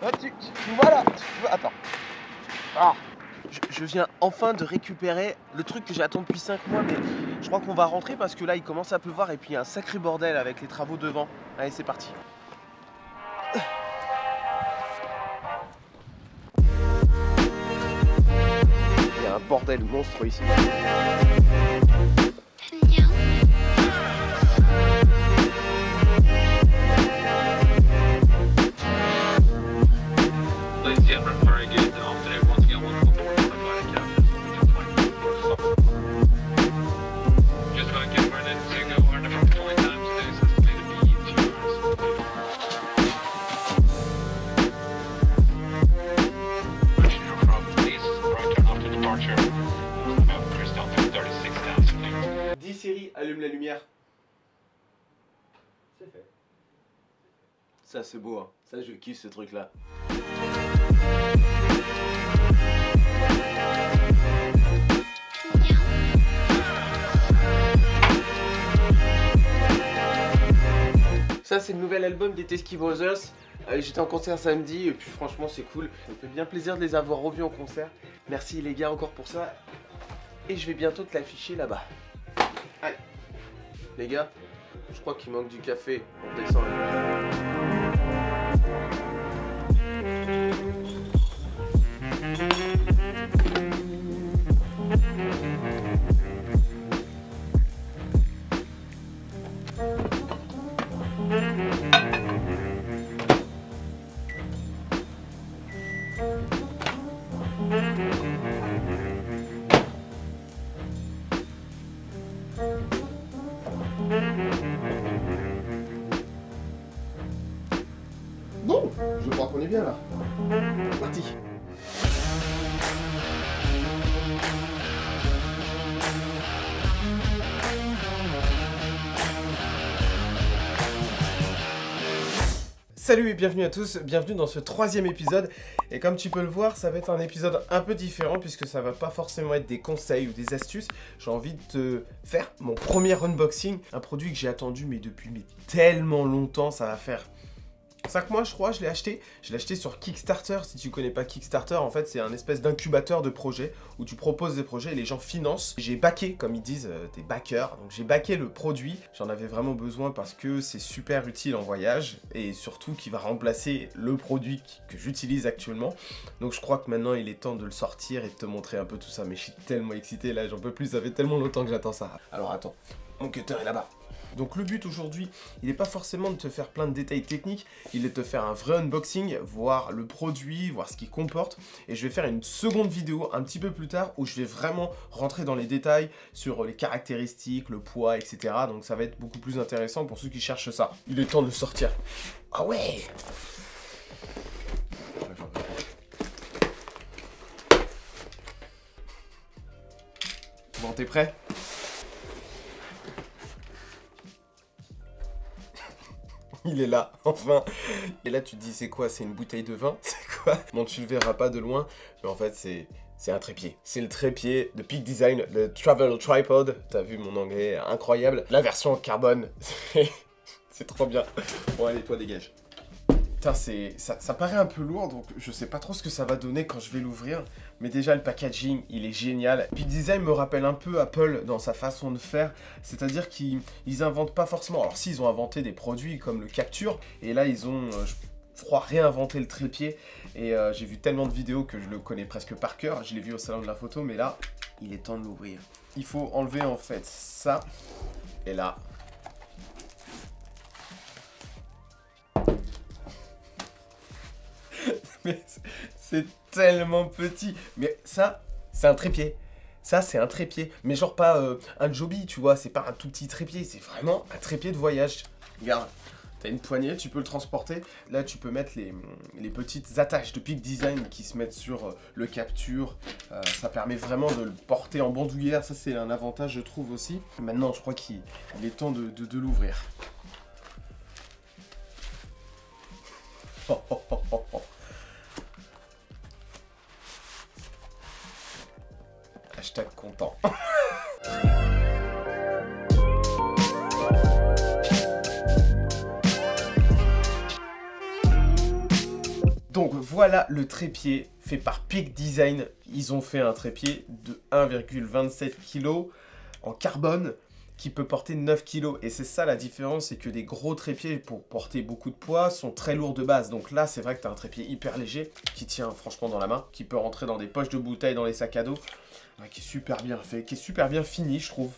Tu vois là, attends. Ah. Je viens enfin de récupérer le truc que j'attends depuis 5 mois, mais je crois qu'on va rentrer parce que là il commence à pleuvoir et puis il y a un sacré bordel avec les travaux devant. Allez, c'est parti. Il y a un bordel monstre ici. Siri, allume la lumière. C'est fait. Ça c'est beau, hein. Ça je kiffe ce truc là. Ça c'est le nouvel album des Teskey Brothers. J'étais en concert samedi et puis franchement c'est cool. Ça me fait bien plaisir de les avoir revus en concert. Merci les gars encore pour ça. Et je vais bientôt te l'afficher là-bas. Allez, les gars, je crois qu'il manque du café. On descend là. Bon, je crois qu'on est bien là. Parti. Salut et bienvenue à tous, bienvenue dans ce 3e épisode. Et comme tu peux le voir, ça va être un épisode un peu différent puisque ça va pas forcément être des conseils ou des astuces. J'ai envie de te faire mon premier unboxing, un produit que j'ai attendu mais depuis tellement longtemps, ça va faire 5 mois je crois, je l'ai acheté. Je l'ai acheté sur Kickstarter. Si tu connais pas Kickstarter, en fait c'est un espèce d'incubateur de projets où tu proposes des projets et les gens financent. J'ai backé, comme ils disent, des backers. Donc j'ai backé le produit. J'en avais vraiment besoin parce que c'est super utile en voyage et surtout qui va remplacer le produit que j'utilise actuellement. Donc je crois que maintenant il est temps de le sortir et de te montrer un peu tout ça. Mais je suis tellement excité là, j'en peux plus. Ça fait tellement longtemps que j'attends ça. Alors attends, mon cutter est là-bas. Donc le but aujourd'hui, il n'est pas forcément de te faire plein de détails techniques, il est de te faire un vrai unboxing, voir le produit, voir ce qu'il comporte. Et je vais faire une seconde vidéo un petit peu plus tard où je vais vraiment rentrer dans les détails sur les caractéristiques, le poids, etc. Donc ça va être beaucoup plus intéressant pour ceux qui cherchent ça. Il est temps de le sortir. Ah ouais! Bon, t'es prêt? Il est là, enfin. Et là, tu te dis, c'est quoi? C'est une bouteille de vin? C'est quoi? Bon, tu le verras pas de loin, mais en fait, c'est un trépied. C'est le trépied de Peak Design, le Travel Tripod. T'as vu mon anglais incroyable. La version carbone, c'est trop bien. Bon, allez, toi, dégage. Putain, ça paraît un peu lourd, donc je sais pas trop ce que ça va donner quand je vais l'ouvrir. Mais déjà, le packaging, il est génial. Peak Design me rappelle un peu Apple dans sa façon de faire. C'est-à-dire qu'ils inventent pas forcément... Alors si, ils ont inventé des produits comme le Capture. Et là, ils ont, je crois, réinventé le trépied. Et j'ai vu tellement de vidéos que je le connais presque par cœur. Je l'ai vu au salon de la photo, mais là, il est temps de l'ouvrir. Il faut enlever en fait ça. Et là... Mais c'est tellement petit. Mais ça, c'est un trépied. Ça, c'est un trépied. Mais genre pas un Joby, tu vois. C'est pas un tout petit trépied. C'est vraiment un trépied de voyage. Regarde, t'as une poignée, tu peux le transporter. Là, tu peux mettre les petites attaches de Peak Design qui se mettent sur le Capture. Ça permet vraiment de le porter en bandoulière. Ça, c'est un avantage, je trouve aussi. Maintenant, je crois qu'il est temps de l'ouvrir. Oh, oh, oh, oh, oh. Hashtag content. Donc Voilà le trépied fait par Peak Design. Ils ont fait un trépied de 1,27 kg en carbone qui peut porter 9 kg. Et c'est ça la différence, c'est que des gros trépieds pour porter beaucoup de poids sont très lourds de base. Donc là, c'est vrai que tu as un trépied hyper léger qui tient franchement dans la main, qui peut rentrer dans des poches de bouteilles, dans les sacs à dos, qui est super bien fait, qui est super bien fini, je trouve.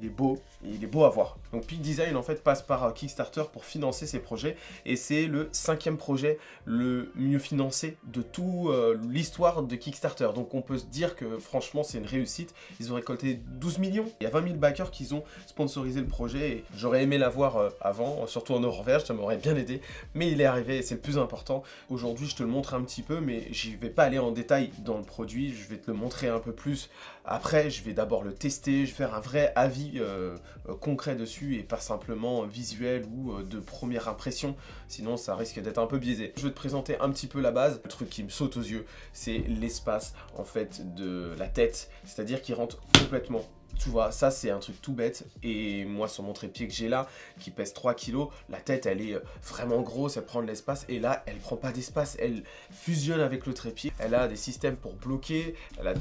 Il est beau à voir. Donc Peak Design en fait passe par Kickstarter pour financer ses projets et c'est le 5e projet le mieux financé de toute l'histoire de Kickstarter. Donc on peut se dire que franchement c'est une réussite. Ils ont récolté 12 millions. Il y a 20 000 backers qui ont sponsorisé le projet et j'aurais aimé l'avoir avant, surtout en Norvège, ça m'aurait bien aidé. Mais il est arrivé et c'est le plus important. Aujourd'hui je te le montre un petit peu mais je vais pas aller en détail dans le produit. Je vais te le montrer un peu plus. Après je vais d'abord le tester, je vais faire un vrai avis concret dessus et pas simplement visuel ou de première impression, sinon ça risque d'être un peu biaisé. Je vais te présenter un petit peu la base. Le truc qui me saute aux yeux, c'est l'espace en fait de la tête, c'est-à-dire qu'il rentre complètement. Tu vois, ça c'est un truc tout bête et moi sur mon trépied que j'ai là, qui pèse 3 kg, la tête elle est vraiment grosse, elle prend de l'espace et là elle prend pas d'espace, elle fusionne avec le trépied. Elle a des systèmes pour bloquer, elle a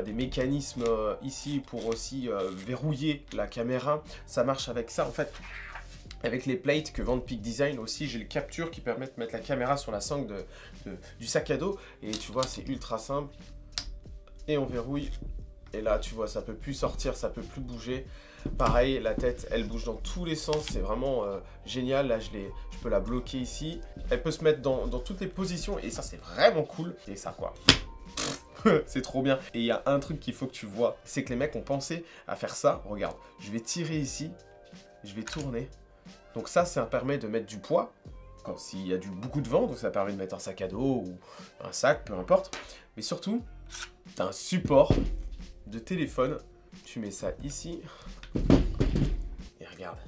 des mécanismes ici pour aussi verrouiller la caméra. Ça marche avec ça en fait. Avec les plates que vend Peak Design aussi, j'ai le capture qui permet de mettre la caméra sur la sangle du sac à dos et tu vois c'est ultra simple et on verrouille. Et là, tu vois, ça peut plus sortir, ça peut plus bouger. Pareil, la tête, elle bouge dans tous les sens. C'est vraiment génial. Là, je peux la bloquer ici. Elle peut se mettre dans toutes les positions. Et ça, c'est vraiment cool. Et ça, quoi. C'est trop bien. Et il y a un truc qu'il faut que tu vois. C'est que les mecs ont pensé à faire ça. Regarde, je vais tirer ici. Je vais tourner. Donc ça permet de mettre du poids. Quand s'il y a beaucoup de vent. Donc ça permet de mettre un sac à dos ou un sac, peu importe. Mais surtout, tu as un support de téléphone, tu mets ça ici et regarde,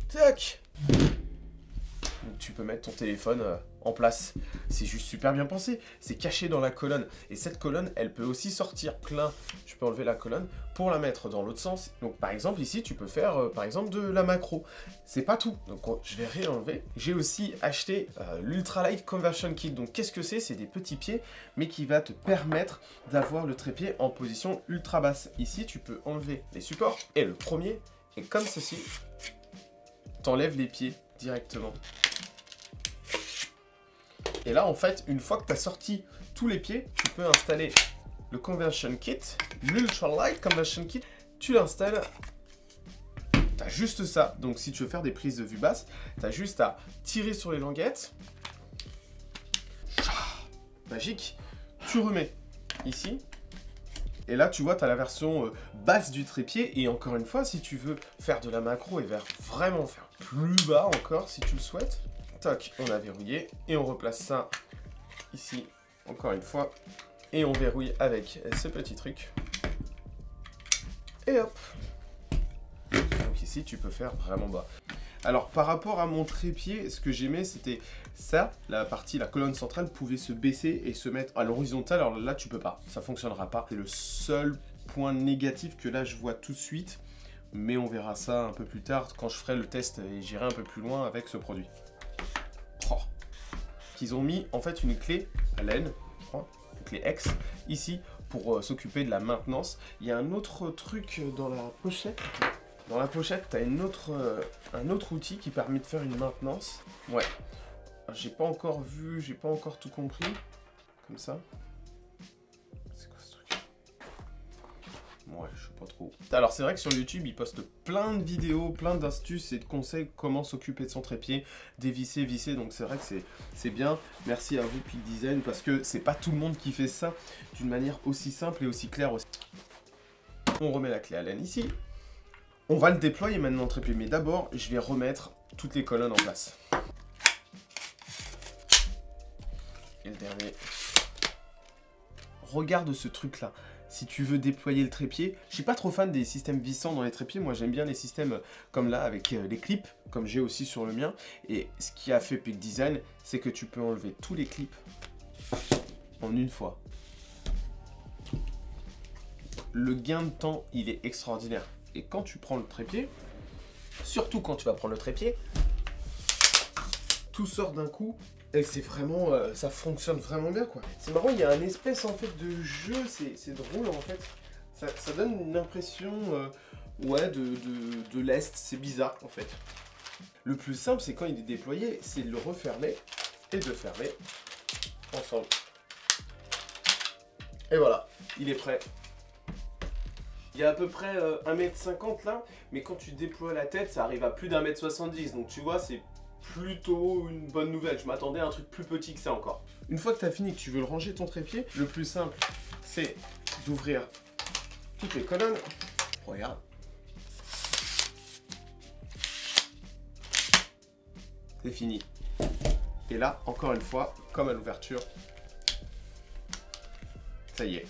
tac, donc tu peux mettre ton téléphone en place. C'est juste super bien pensé, c'est caché dans la colonne et cette colonne elle peut aussi sortir plein. Tu peux enlever la colonne pour la mettre dans l'autre sens. Donc par exemple ici tu peux faire par exemple de la macro. C'est pas tout, donc je vais réenlever. J'ai aussi acheté l'Ultralight Conversion Kit. Donc qu'est-ce que c'est? C'est des petits pieds mais qui va te permettre d'avoir le trépied en position ultra basse. Ici tu peux enlever les supports et le premier est comme ceci. T'enlèves les pieds directement. Et là, en fait, une fois que tu as sorti tous les pieds, tu peux installer le Conversion Kit, l'Ultralight Conversion Kit. Tu l'installes, tu as juste ça. Donc, si tu veux faire des prises de vue basse, tu as juste à tirer sur les languettes. Magique. Tu remets ici. Et là, tu vois, tu as la version basse du trépied. Et encore une fois, si tu veux faire de la macro et vraiment faire plus bas encore, si tu le souhaites, tac, on a verrouillé et on replace ça ici, encore une fois, et on verrouille avec ce petit truc. Et hop. Donc ici, tu peux faire vraiment bas. Alors, par rapport à mon trépied, ce que j'aimais, c'était ça, la colonne centrale pouvait se baisser et se mettre à l'horizontale. Alors là, tu peux pas, ça fonctionnera pas. C'est le seul point négatif que là, je vois tout de suite. Mais on verra ça un peu plus tard quand je ferai le test et j'irai un peu plus loin avec ce produit. Qu'ils ont mis en fait une clé à laine, je crois, une clé X, ici, pour s'occuper de la maintenance. Il y a un autre truc dans la pochette. Dans la pochette, tu as un autre outil qui permet de faire une maintenance. Ouais, j'ai pas encore vu, j'ai pas encore tout compris. Comme ça. C'est quoi ce truc? Ouais, je sais pas trop. Alors c'est vrai que sur YouTube, ils postent plein de vidéos, plein d'astuces et de conseils comment s'occuper de son trépied, dévisser, visser. Donc c'est vrai que c'est bien. Merci à vous Peak Design parce que c'est pas tout le monde qui fait ça d'une manière aussi simple et aussi claire aussi. On remet la clé à laine ici. On va le déployer maintenant le trépied, mais d'abord je vais remettre toutes les colonnes en place. Et le dernier. Regarde ce truc là. Si tu veux déployer le trépied, je suis pas trop fan des systèmes vissants dans les trépieds. Moi j'aime bien les systèmes comme là avec les clips, comme j'ai aussi sur le mien. Et ce qui a fait Peak Design, c'est que tu peux enlever tous les clips en une fois. Le gain de temps, il est extraordinaire. Et quand tu prends le trépied, surtout quand tu vas prendre le trépied, tout sort d'un coup Et c'est vraiment, ça fonctionne vraiment bien quoi. C'est marrant, il y a un espèce en fait de jeu, c'est drôle en fait. Ça donne une impression, ouais, de lest, c'est bizarre en fait. Le plus simple, c'est quand il est déployé, c'est de le refermer et de fermer ensemble. Et voilà, il est prêt. Il y a à peu près 1,50 m là, mais quand tu déploies la tête, ça arrive à plus d'1,70 m. Donc tu vois, c'est plutôt une bonne nouvelle. Je m'attendais à un truc plus petit que ça encore. Une fois que tu as fini, que tu veux le ranger ton trépied, le plus simple, c'est d'ouvrir toutes les colonnes. Regarde. C'est fini. Et là, encore une fois, comme à l'ouverture, ça y est.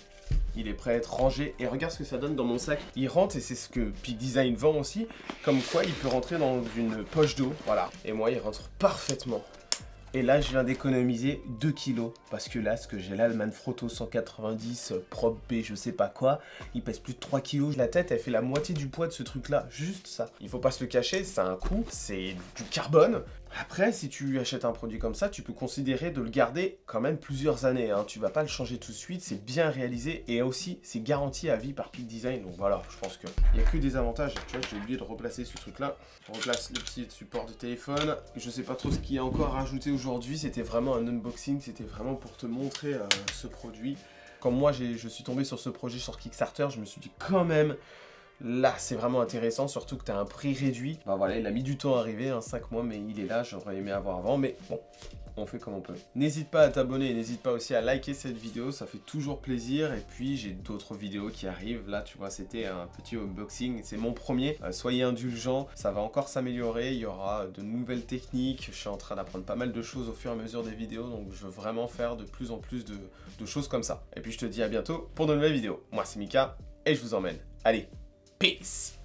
Il est prêt à être rangé et regarde ce que ça donne dans mon sac. Il rentre et c'est ce que Peak Design vend aussi. Comme quoi il peut rentrer dans une poche d'eau. Voilà. Et moi il rentre parfaitement. Et là je viens d'économiser 2 kilos. Parce que là ce que j'ai là, le Manfrotto 190 Prop B je sais pas quoi. Il pèse plus de 3 kilos. La tête elle fait la moitié du poids de ce truc là. Juste ça. Il faut pas se le cacher, ça a un coût. C'est du carbone. Après, si tu achètes un produit comme ça, tu peux considérer de le garder quand même plusieurs années. Hein. Tu vas pas le changer tout de suite, c'est bien réalisé et aussi c'est garanti à vie par Peak Design. Donc voilà, je pense qu'il n'y a que des avantages. Tu vois, j'ai oublié de replacer ce truc-là. Je replace le petit support de téléphone. Je sais pas trop ce qu'il y a encore à rajouter aujourd'hui. C'était vraiment un unboxing, c'était vraiment pour te montrer ce produit. Quand moi je suis tombé sur ce projet sur Kickstarter, je me suis dit quand même... Là, c'est vraiment intéressant, surtout que tu as un prix réduit. Bah voilà, il a mis du temps à arriver, 5 mois, mais il est là, j'aurais aimé avoir avant, mais bon, on fait comme on peut. N'hésite pas à t'abonner et n'hésite pas aussi à liker cette vidéo, ça fait toujours plaisir. Et puis, j'ai d'autres vidéos qui arrivent. Là, tu vois, c'était un petit unboxing, c'est mon premier. Soyez indulgents, ça va encore s'améliorer, il y aura de nouvelles techniques. Je suis en train d'apprendre pas mal de choses au fur et à mesure des vidéos, donc je veux vraiment faire de plus en plus de choses comme ça. Et puis, je te dis à bientôt pour de nouvelles vidéos. Moi, c'est Mika et je vous emmène. Allez! Peace.